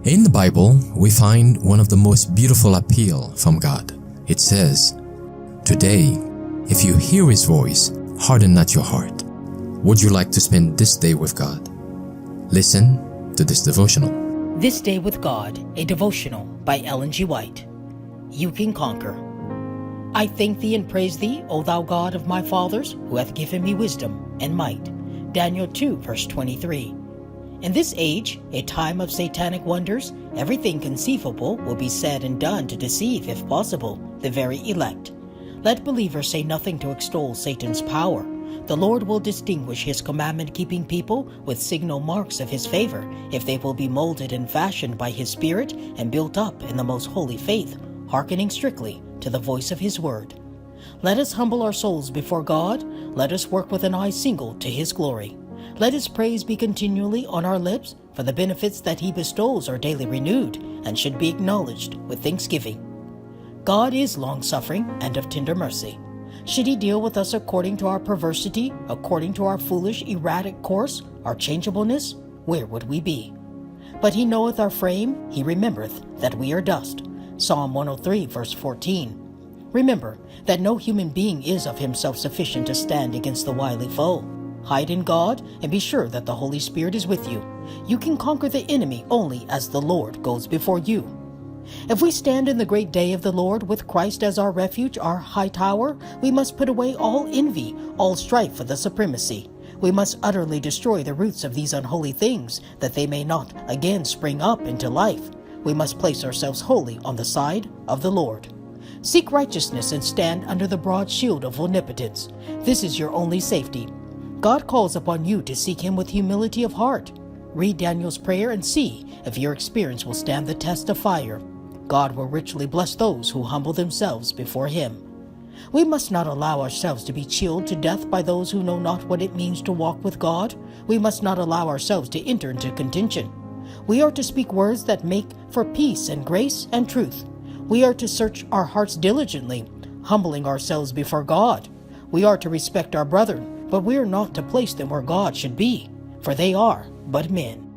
In the Bible, we find one of the most beautiful appeal from God. It says, "Today, if you hear His voice, harden not your heart." Would you like to spend this day with God? Listen to this devotional. This Day with God, a devotional by Ellen G. White. You can conquer. I thank thee and praise thee, O thou God of my fathers, who hath given me wisdom and might. Daniel 2, verse 23. In this age, a time of satanic wonders, everything conceivable will be said and done to deceive, if possible, the very elect. Let believers say nothing to extol Satan's power. The Lord will distinguish His commandment-keeping people with signal marks of His favor if they will be molded and fashioned by His Spirit and built up in the most holy faith, hearkening strictly to the voice of His word. Let us humble our souls before God. Let us work with an eye single to His glory. Let His praise be continually on our lips, for the benefits that He bestows are daily renewed and should be acknowledged with thanksgiving. God is long-suffering and of tender mercy. Should He deal with us according to our perversity, according to our foolish, erratic course, our changeableness, where would we be? But He knoweth our frame, He remembereth that we are dust. Psalm 103, verse 14. Remember that no human being is of himself sufficient to stand against the wily foe. Hide in God and be sure that the Holy Spirit is with you. You can conquer the enemy only as the Lord goes before you. If we stand in the great day of the Lord with Christ as our refuge, our high tower, we must put away all envy, all strife for the supremacy. We must utterly destroy the roots of these unholy things, that they may not again spring up into life. We must place ourselves wholly on the side of the Lord. Seek righteousness and stand under the broad shield of omnipotence. This is your only safety. God calls upon you to seek Him with humility of heart. Read Daniel's prayer and see if your experience will stand the test of fire. God will richly bless those who humble themselves before Him. We must not allow ourselves to be chilled to death by those who know not what it means to walk with God. We must not allow ourselves to enter into contention. We are to speak words that make for peace and grace and truth. We are to search our hearts diligently, humbling ourselves before God. We are to respect our brethren, but we are not to place them where God should be, for they are but men.